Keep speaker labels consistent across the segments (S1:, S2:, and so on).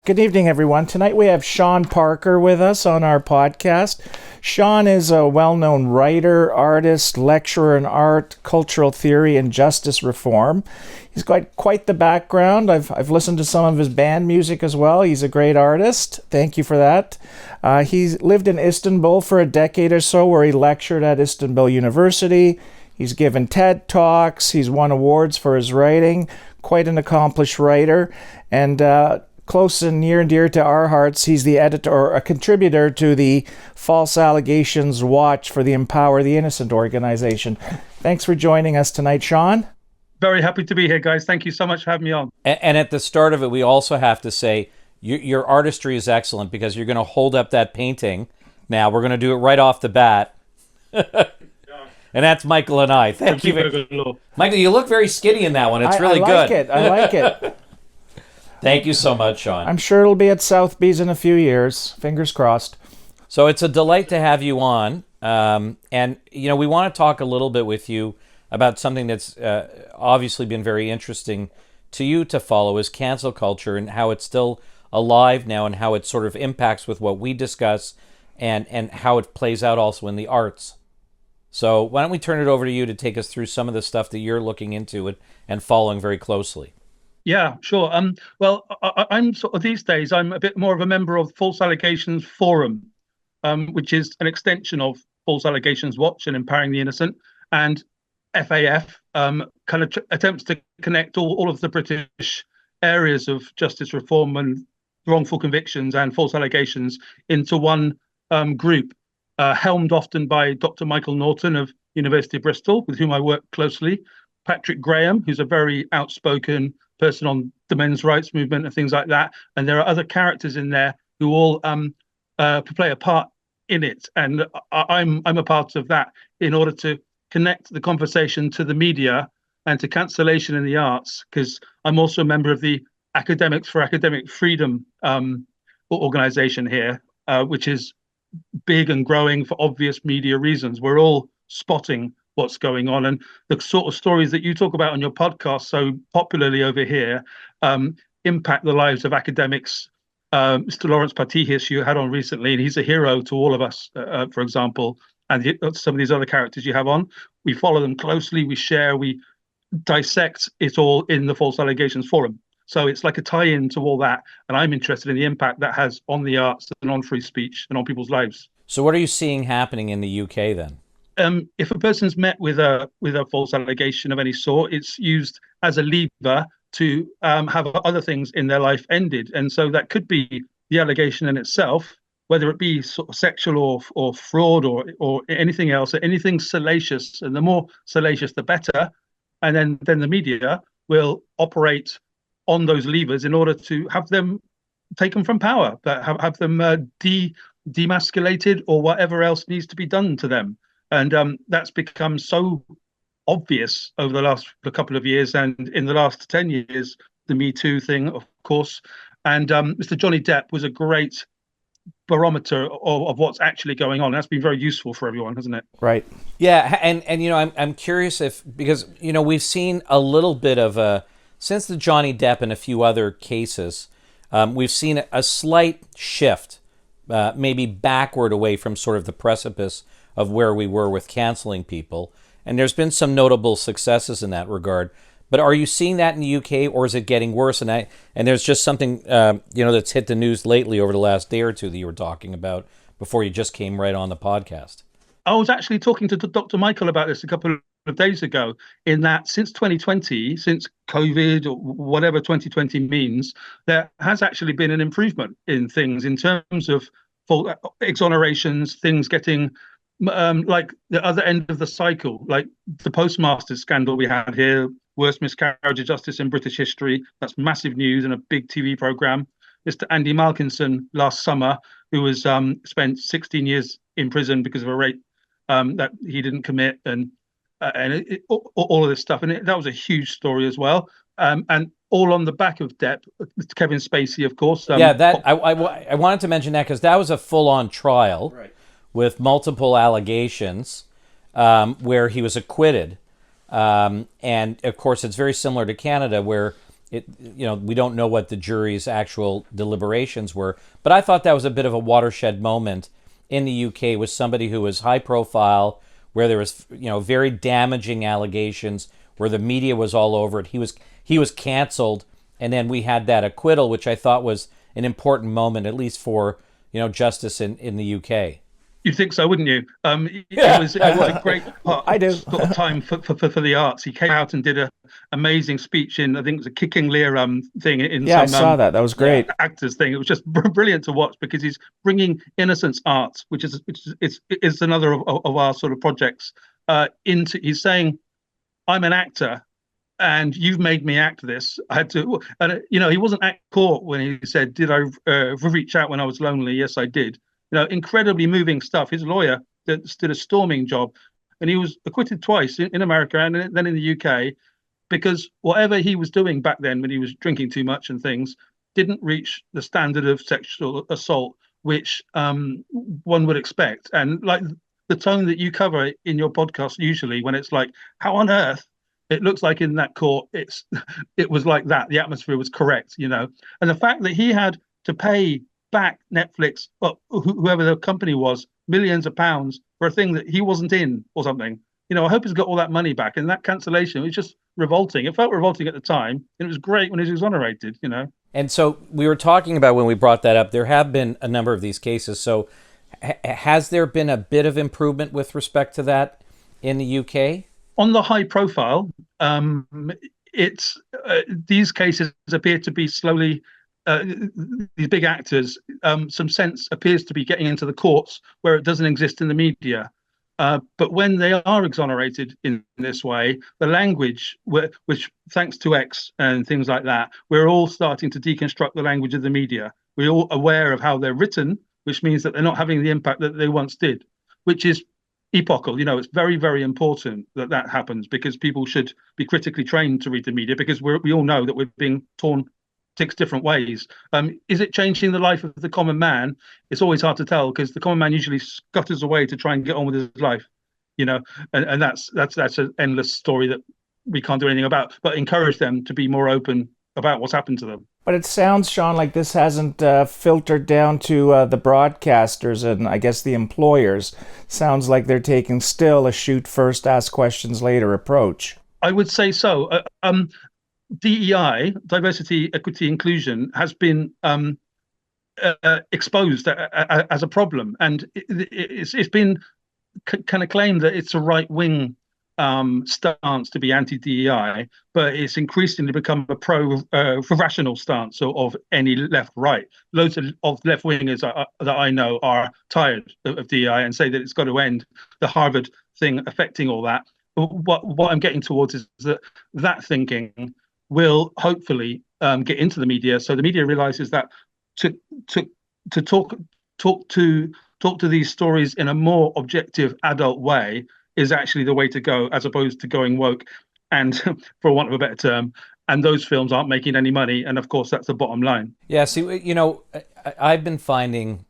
S1: Good evening, everyone. Tonight we have Shawn Parker with us on our podcast. Shawn is a well-known writer, artist, lecturer in art, cultural theory, and justice reform. He's got quite the background. I've listened to some of his band music as well. He's a great artist. Thank you for that. He's lived in Istanbul for a decade or so, where he lectured at Istanbul University. He's given TED Talks. He's won awards for his writing. Quite an accomplished writer. And close and near and dear to our hearts, he's the editor or a contributor to the False Allegations Watch for the Empower the Innocent organization. Thanks for joining us tonight, Shawn.
S2: Very happy to be here, guys. Thank you so much for having me on.
S3: And at the start of it, we also have to say your artistry is excellent, because you're going to hold up that painting. Now, we're going to do it right off the bat. And that's Michael and I. Thank you. Michael, you look very skinny in that one. It's really good.
S1: I like it.
S3: Thank you so much, Shawn.
S1: I'm sure it'll be at Sotheby's in a few years. Fingers crossed.
S3: So it's a delight to have you on. And, we want to talk a little bit with you about something that's obviously been very interesting to you to follow, is cancel culture, and how it's still alive now, and how it sort of impacts with what we discuss, and how it plays out also in the arts. So why don't we turn it over to you to take us through some of the stuff that you're looking into and following very closely.
S2: Yeah, sure. I'm sort of these days, I'm a bit more of a member of False Allegations Forum, which is an extension of False Allegations Watch and Empowering the Innocent, and FAF kind of attempts to connect all of the British areas of justice reform and wrongful convictions and false allegations into one group, helmed often by Dr. Michael Norton of University of Bristol, with whom I work closely, Patrick Graham, who's a very outspoken person on the men's rights movement and things like that, and there are other characters in there who all play a part in it, and I'm a part of that, in order to connect the conversation to the media and to cancellation in the arts, because I'm also a member of the Academics for Academic Freedom organization here, which is big and growing for obvious media reasons. We're all spotting what's going on, and the sort of stories that you talk about on your podcast so popularly over here impact the lives of academics. Mr. Lawrence Patihis, you had on recently, and he's a hero to all of us, for example, and some of these other characters you have on. We follow them closely, we share, we dissect it all in the False Allegations Forum. So it's like a tie-in to all that, and I'm interested in the impact that has on the arts and on free speech and on people's lives.
S3: So what are you seeing happening in the UK then?
S2: If a person's met with a false allegation of any sort, it's used as a lever to have other things in their life ended. And so that could be the allegation in itself, whether it be sort of sexual or fraud or anything else, anything salacious. And the more salacious, the better. And then the media will operate on those levers in order to have them taken from power, but have them demasculated or whatever else needs to be done to them. And that's become so obvious over the last couple of years, and in the last 10 years, the Me Too thing, of course. And Mr. Johnny Depp was a great barometer of what's actually going on. That's been very useful for everyone, hasn't it?
S1: Right.
S3: Yeah, and I'm curious because we've seen a little bit of since the Johnny Depp and a few other cases, we've seen a slight shift, maybe backward away from sort of the precipice of where we were with canceling people. And there's been some notable successes in that regard. But are you seeing that in the UK, or is it getting worse? And there's just something that's hit the news lately over the last day or two that you were talking about before you just came right on the podcast.
S2: I was actually talking to Dr. Michael about this a couple of days ago, in that since 2020, since COVID or whatever 2020 means, there has actually been an improvement in things in terms of full exonerations, things getting like the other end of the cycle, like the postmasters scandal we had here, worst miscarriage of justice in British history. That's massive news and a big TV program. Mr. Andy Malkinson last summer, who was spent 16 years in prison because of a rape that he didn't commit, and all of this stuff. And that was a huge story as well. And all on the back of Depp, Kevin Spacey, of course.
S3: I wanted to mention that because that was a full-on trial.
S1: Right.
S3: With multiple allegations where he was acquitted. And, of course, it's very similar to Canada, where we don't know what the jury's actual deliberations were, but I thought that was a bit of a watershed moment in the UK with somebody who was high profile, where there was, very damaging allegations, where the media was all over it. He was canceled, and then we had that acquittal, which I thought was an important moment, at least for, justice in the UK.
S2: You'd think so, wouldn't you?
S3: Yeah,
S2: it was a great part
S1: I do.
S2: sort of time for the arts. He came out and did a amazing speech in, I think it was a Kicking Lear thing in
S1: Yeah,
S2: some
S1: I saw that. That was great.
S2: actors thing. It was just brilliant to watch, because he's bringing innocence art, which is another of our sort of projects, into. He's saying, I'm an actor, and you've made me act this. I had to, and he wasn't at court when he said, "Did I reach out when I was lonely?" Yes, I did. Incredibly moving stuff. His lawyer did a storming job, and he was acquitted twice in America and then in the UK, because whatever he was doing back then, when he was drinking too much and things, didn't reach the standard of sexual assault which one would expect. And like the tone that you cover in your podcast, usually when it's like, how on earth? It looks like in that court, it was like that. The atmosphere was correct, and the fact that he had to pay back Netflix, well, whoever the company was, millions of pounds for a thing that he wasn't in or something. I hope he's got all that money back. And that cancellation was just revolting. It felt revolting at the time, and it was great when he was exonerated.
S3: And so we were talking about, when we brought that up, there have been a number of these cases. So has there been a bit of improvement with respect to that in the UK?
S2: On the high profile, it's these cases appear to be slowly. These big actors, some sense appears to be getting into the courts where it doesn't exist in the media. But when they are exonerated in this way, the language, which thanks to X and things like that, we're all starting to deconstruct the language of the media. We're all aware of how they're written, which means that they're not having the impact that they once did, which is epochal. It's very, very important that happens, because people should be critically trained to read the media, because we all know that we're being torn 6 different ways. Is it changing the life of the common man? It's always hard to tell, because the common man usually scutters away to try and get on with his life, and that's an endless story that we can't do anything about, but encourage them to be more open about what's happened to them.
S1: But it sounds, Shawn, like this hasn't filtered down to the broadcasters and I guess the employers. Sounds like they're taking still a shoot first, ask questions later approach.
S2: I would say so. DEI, diversity, equity, inclusion, has been exposed as a problem, and it's been kind of claimed that it's a right-wing stance to be anti-DEI, but it's increasingly become a pro-rational stance of any left-right. Loads of left-wingers that I know are tired of DEI and say that it's got to end. The Harvard thing affecting all that. What I'm getting towards is that thinking will hopefully get into the media, so the media realizes that to talk to these stories in a more objective adult way is actually the way to go, as opposed to going woke, and for want of a better term, and those films aren't making any money, and of course that's the bottom line.
S3: Yeah, see, I've been finding,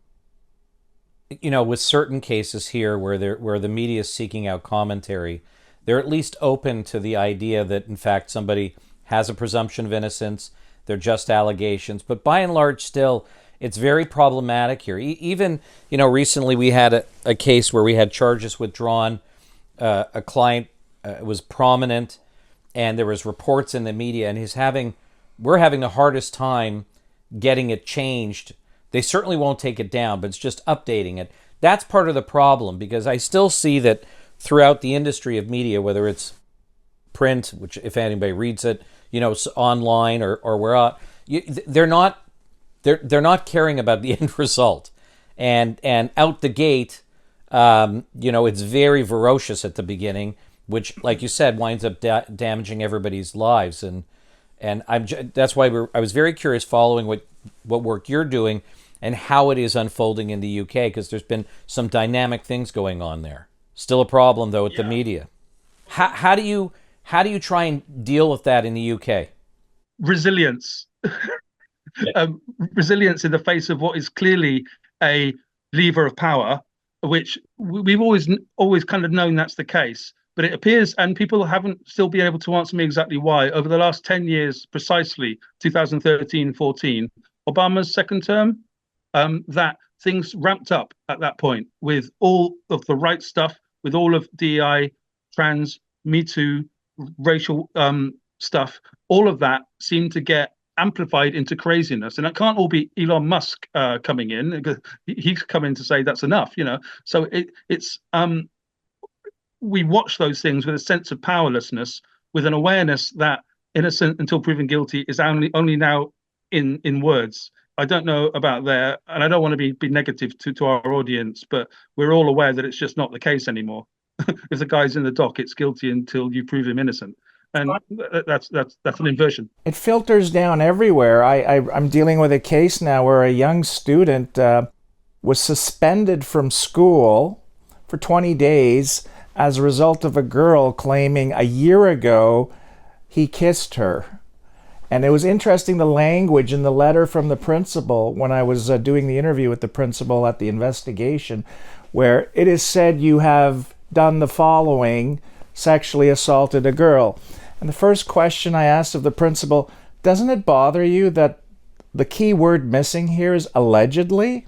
S3: with certain cases here where the media is seeking out commentary, they're at least open to the idea that in fact somebody has a presumption of innocence, they're just allegations, but by and large still it's very problematic here. Even, recently we had a case where we had charges withdrawn. A client was prominent, and there was reports in the media, and we're having the hardest time getting it changed. They certainly won't take it down, but it's just updating it. That's part of the problem, because I still see that throughout the industry of media, whether it's print, which if anybody reads it, online or where they're not caring about the end result, and out the gate, it's very ferocious at the beginning, which, like you said, winds up damaging everybody's lives, and that's why I was very curious following what work you're doing and how it is unfolding in the UK, because there's been some dynamic things going on there. Still a problem though with the media. How do you try and deal with that in the UK?
S2: Resilience. Resilience in the face of what is clearly a lever of power, which we've always kind of known that's the case, But it appears, and people haven't still been able to answer me exactly why, over the last 10 years, precisely 2013-14, Obama's second term, that things ramped up at that point with all of the right stuff, with all of DEI, trans, Me Too, racial stuff. All of that seemed to get amplified into craziness, and it can't all be Elon Musk coming in. He's come in to say that's enough, you know. So it's we watch those things with a sense of powerlessness, with an awareness that innocent until proven guilty is only now in words. I don't know about there, and I don't want to be negative to our audience, but we're all aware that it's just not the case anymore. If the guy's in the dock, it's guilty until you prove him innocent, and that's an inversion.
S1: It filters down everywhere. I'm dealing with a case now where a young student was suspended from school for 20 days as a result of a girl claiming a year ago he kissed her. And it was interesting, the language in the letter from the principal when I was doing the interview with the principal at the investigation, where it is said you have done the following: sexually assaulted a girl. And the first question I asked of the principal, doesn't it bother you that the key word missing here is allegedly?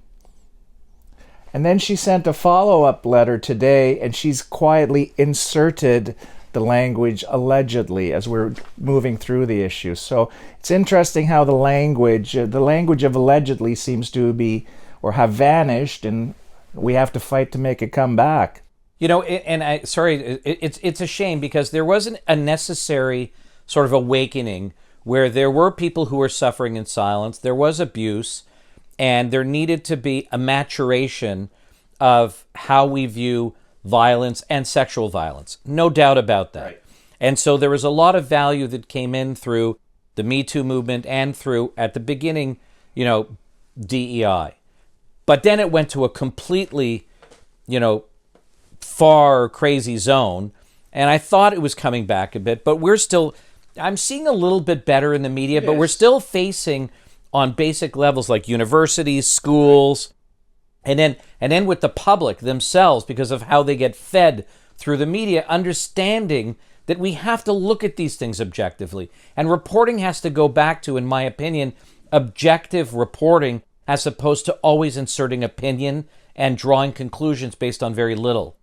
S1: And then she sent a follow-up letter today, and she's quietly inserted the language allegedly as we're moving through the issue. So it's interesting how the language of allegedly seems to be or have vanished, and we have to fight to make it come back.
S3: You know, it's a shame, because there wasn't a necessary sort of awakening where there were people who were suffering in silence, there was abuse, and there needed to be a maturation of how we view violence and sexual violence. No doubt about that. Right. And so there was a lot of value that came in through the Me Too movement and through, at the beginning, you know, DEI. But then it went to a completely, you know, far crazy zone. And I thought it was coming back a bit, but I'm seeing a little bit better in the media, but we're still facing on basic levels like universities, schools, and then with the public themselves, because of how they get fed through the media, understanding that we have to look at these things objectively. And reporting has to go back to, in my opinion, objective reporting, as opposed to always inserting opinion and drawing conclusions based on very little.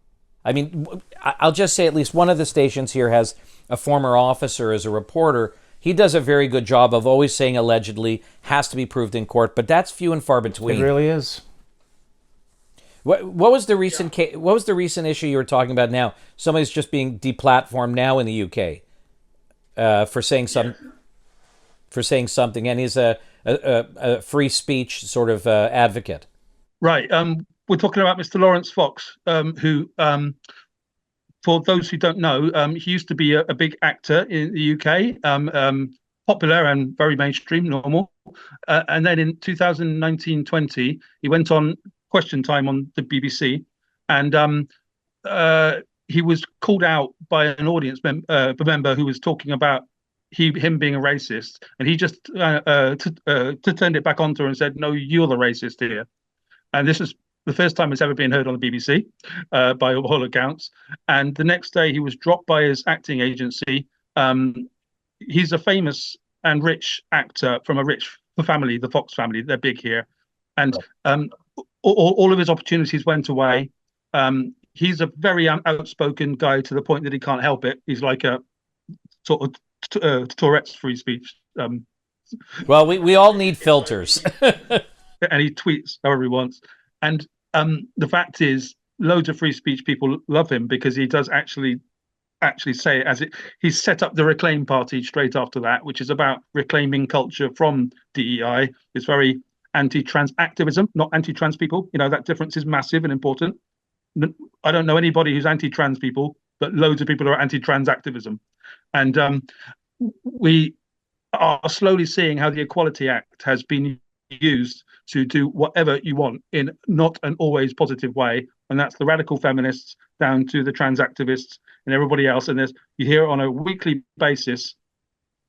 S3: I mean, I'll just say at least one of the stations here has a former officer as a reporter. He does a very good job of always saying allegedly, has to be proved in court, but that's few and far between.
S1: It really is.
S3: What was the recent what was the recent issue you were talking about now? Somebody's just being deplatformed now in the UK for saying something, and he's a free speech sort of advocate.
S2: Right. We're talking about Mr. Lawrence Fox, who, for those who don't know, he used to be a big actor in the UK, popular and very mainstream, normal. And then in 2019-20, he went on Question Time on the BBC, and he was called out by an audience member who was talking about him being a racist, and he just turned it back onto her and said, "No, you're the racist here." And this is the first time it's ever been heard on the BBC, by all accounts. And the next day, he was dropped by his acting agency. He's a famous and rich actor from a rich family, the Fox family. They're big here, and all of his opportunities went away. He's a very outspoken guy to the point that he can't help it. He's like a sort of Tourette's free speech.
S3: Well, we all need filters.
S2: And he tweets however he wants. And the fact is, loads of free speech people love him because he does actually say it as it. He's set up the Reclaim Party straight after that, which is about reclaiming culture from DEI. It's very anti-trans activism, not anti-trans people. You know, that difference is massive and important. I don't know anybody who's anti-trans people, but loads of people are anti-trans activism. And we are slowly seeing how the Equality Act has been used to do whatever you want in not an always positive way. And that's the radical feminists down to the trans activists and everybody else. And you hear on a weekly basis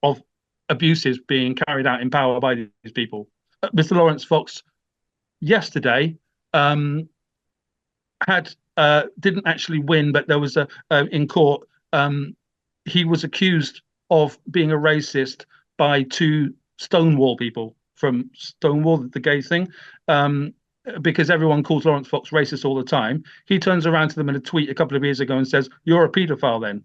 S2: of abuses being carried out in power by these people. Mr. Lawrence Fox yesterday didn't actually win, but there was in court he was accused of being a racist by two Stonewall people from Stonewall, the gay thing. Because everyone calls Lawrence Fox racist all the time. He turns around to them in a tweet a couple of years ago and says, "You're a paedophile then."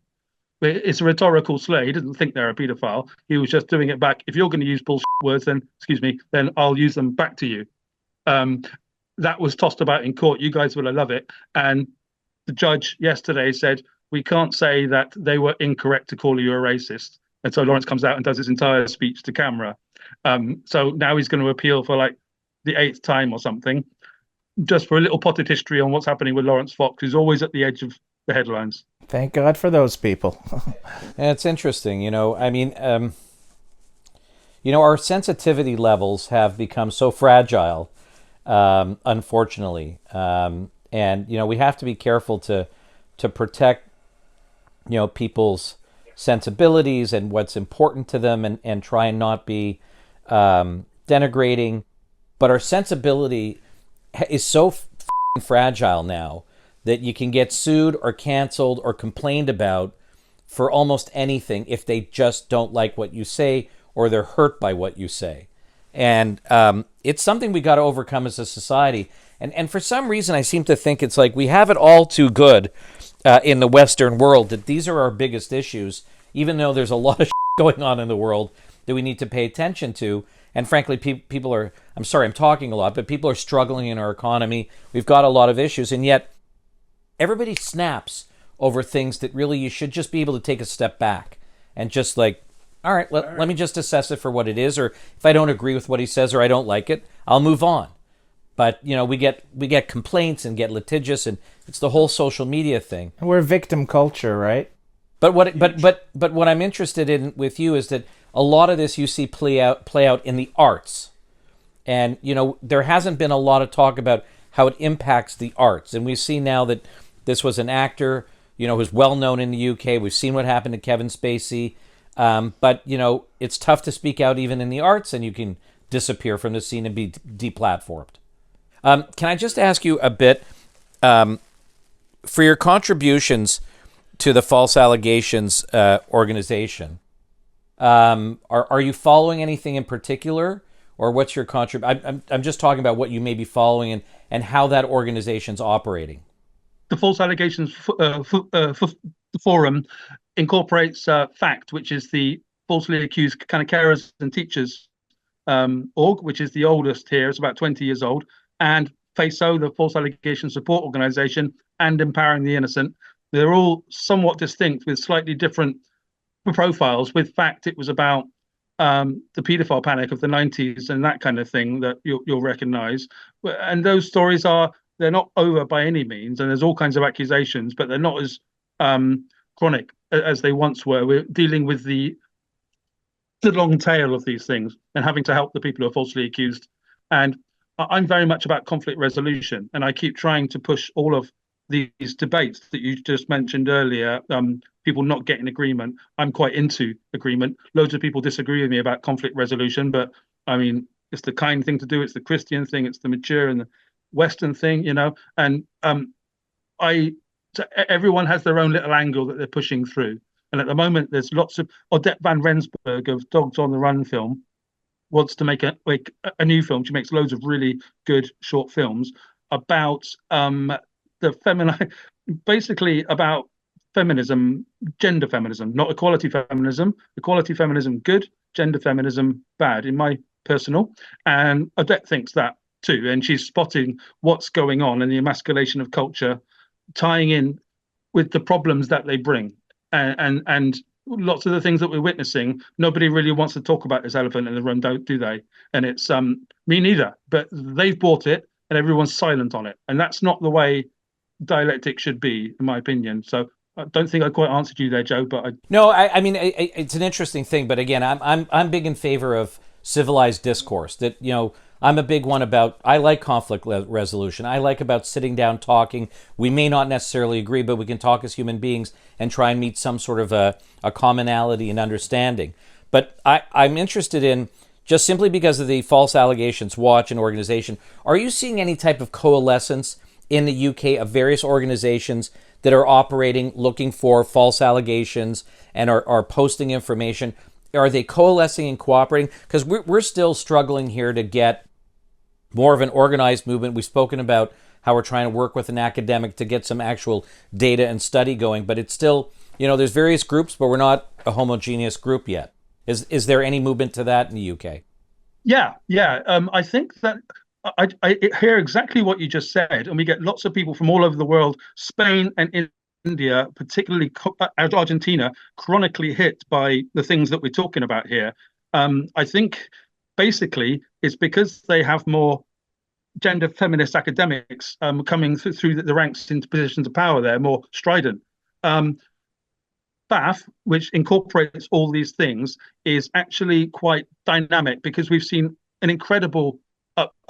S2: It's a rhetorical slur. He doesn't think they're a paedophile. He was just doing it back. If you're going to use bullshit words, then excuse me, then I'll use them back to you. That was tossed about in court. You guys will love it. And the judge yesterday said, we can't say that they were incorrect to call you a racist. And so Lawrence comes out and does his entire speech to camera. So now he's going to appeal for like the 8th time or something, just for a little potted history on what's happening with Lawrence Fox, who's always at the edge of the headlines.
S1: Thank God for those people.
S3: And it's interesting, our sensitivity levels have become so fragile, unfortunately. And we have to be careful to protect, people's sensibilities and what's important to them, and try and not be denigrating. But our sensibility is so fragile now that you can get sued or canceled or complained about for almost anything if they just don't like what you say or they're hurt by what you say. And it's something we got to overcome as a society. And for some reason, I seem to think it's like we have it all too good in the Western world that these are our biggest issues, even though there's a lot of going on in the world that we need to pay attention to. And frankly, people are, I'm sorry, I'm talking a lot, but people are struggling in our economy. We've got a lot of issues, and yet everybody snaps over things that really you should just be able to take a step back and just like, all right, let me just assess it for what it is, or if I don't agree with what he says or I don't like it, I'll move on. But we get complaints and get litigious, and it's the whole social media thing.
S1: We're victim culture, right?
S3: But what I'm interested in with you is that a lot of this you see play out in the arts, and there hasn't been a lot of talk about how it impacts the arts, and we see now that this was an actor, who's well known in the UK. We've seen what happened to Kevin Spacey, but it's tough to speak out even in the arts, and you can disappear from the scene and be deplatformed. Can I just ask you a bit for your contributions to the False Allegations organization? Are you following anything in particular, or what's your contribution? I'm just talking about what you may be following and how that organization's operating.
S2: The False Allegations Forum incorporates FACT, which is the Falsely Accused Kind of Carers and Teachers org, which is the oldest here. It's about 20 years old. And FASO, the False Allegations Support Organization, and Empowering the Innocent. They're all somewhat distinct with slightly different profiles. With FACT, it was about the paedophile panic of the 90s and that kind of thing that you'll recognize. And those stories they're not over by any means, and there's all kinds of accusations, but they're not as chronic as they once were. We're dealing with the long tail of these things and having to help the people who are falsely accused. And I'm very much about conflict resolution, and I keep trying to push all of these debates that you just mentioned earlier, people not getting agreement. I'm quite into agreement. Loads of people disagree with me about conflict resolution, but I mean, it's the kind thing to do. It's the Christian thing. It's the mature and the Western thing, and everyone has their own little angle that they're pushing through. And at the moment, there's lots of Odette Van Rensburg of Dogs on the Run film wants to make a new film. She makes loads of really good short films about basically about feminism, gender feminism, not equality feminism. Equality feminism good, gender feminism bad, in my personal. And Odette thinks that too, and she's spotting what's going on in the emasculation of culture, tying in with the problems that they bring, and lots of the things that we're witnessing. Nobody really wants to talk about this elephant in the room, do they? And it's me neither, but they've bought it and everyone's silent on it, and that's not the way dialectic should be, in my opinion. So I don't think I quite answered you there, Joe, but
S3: no, I mean, it's an interesting thing, but again, I'm big in favor of civilized discourse. That I'm a big one about, I like conflict resolution. I like about sitting down, talking. We may not necessarily agree, but we can talk as human beings and try and meet some sort of a commonality and understanding. But I'm interested in, just simply because of the False Allegations Watch and organization, are you seeing any type of coalescence in the UK of various organizations that are operating, looking for false allegations and are posting information? Are they coalescing and cooperating? Because we're still struggling here to get more of an organized movement. We've spoken about how we're trying to work with an academic to get some actual data and study going, but it's still, there's various groups, but we're not a homogeneous group yet. Is there any movement to that in the UK?
S2: Yeah. I think that I hear exactly what you just said, and we get lots of people from all over the world, Spain and India, particularly Argentina, chronically hit by the things that we're talking about here. I think basically it's because they have more gender feminist academics coming through the ranks into positions of power. They're more strident. BAF, which incorporates all these things, is actually quite dynamic because we've seen an incredible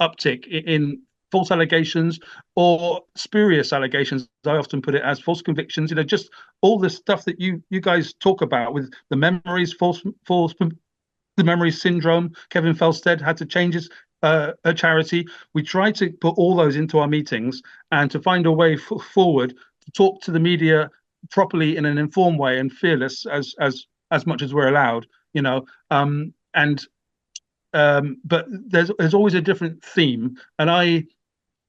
S2: uptick in false allegations or spurious allegations. I often put it as false convictions. Just all the stuff that you guys talk about with the memories, the memory syndrome. Kevin Felstead had to change his a charity. We try to put all those into our meetings and to find a way forward to talk to the media properly in an informed way and fearless as much as we're allowed. But there's always a different theme, and I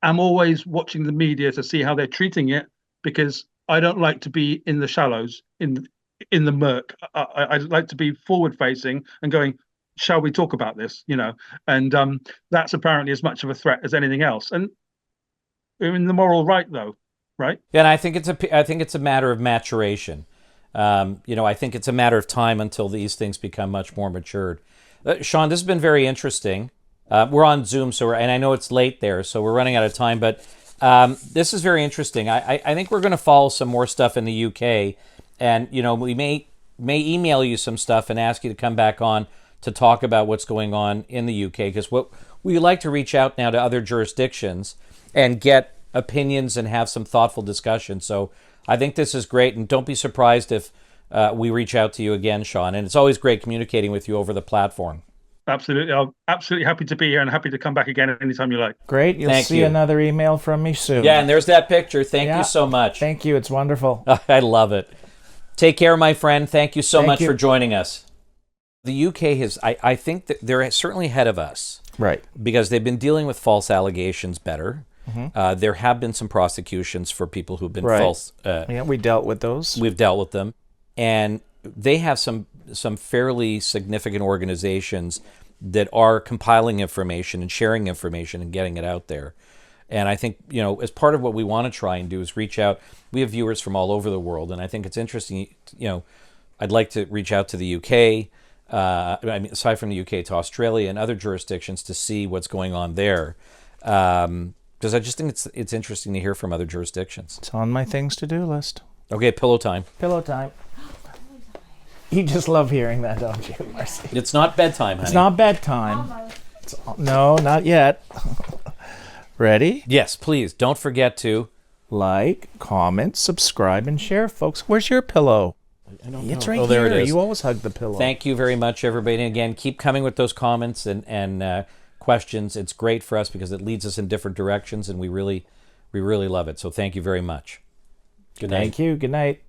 S2: am always watching the media to see how they're treating it, because I don't like to be in the shallows, in the murk. I like to be forward facing and going, shall we talk about this? And that's apparently as much of a threat as anything else. And we're in the moral right, though, right?
S3: Yeah, and I think it's a matter of maturation. I think it's a matter of time until these things become much more matured. Shawn, this has been very interesting. We're on Zoom, and I know it's late there, so we're running out of time, but this is very interesting. I think we're going to follow some more stuff in the UK, and we may email you some stuff and ask you to come back on to talk about what's going on in the UK, because what we like to reach out now to other jurisdictions and get opinions and have some thoughtful discussion. So I think this is great, and don't be surprised if we reach out to you again, Shawn. And it's always great communicating with you over the platform.
S2: Absolutely. I'm absolutely happy to be here and happy to come back again anytime you like.
S1: Great. You'll see another email from me soon.
S3: Yeah, and there's that picture. Thank you so much.
S1: Thank you. It's wonderful.
S3: I love it. Take care, my friend. Thank you so much for joining us. The UK I think that they're certainly ahead of us.
S1: Right.
S3: Because they've been dealing with false allegations better. Mm-hmm. There have been some prosecutions for people who've been false.
S1: We dealt with those.
S3: We've dealt with them. And they have some fairly significant organizations that are compiling information and sharing information and getting it out there. And I think, as part of what we want to try and do is reach out. We have viewers from all over the world, and I think it's interesting, I'd like to reach out to the UK, aside from the UK, to Australia and other jurisdictions to see what's going on there. Because I just think it's interesting to hear from other jurisdictions.
S1: It's on my things to do list.
S3: Okay, pillow time.
S1: Pillow time. You just love hearing that, don't you, Marcy?
S3: It's not bedtime, honey.
S1: It's not bedtime. No, not yet. Ready?
S3: Yes, please. Don't forget to
S1: like, comment, subscribe, and share, folks. Where's your pillow?
S3: I don't know.
S1: It's right here.
S3: There it is.
S1: You always hug the pillow.
S3: Thank you very much, everybody. And again, keep coming with those comments and questions. It's great for us because it leads us in different directions, and we really love it. So thank you very much. Good night.
S1: Thank you. Good night.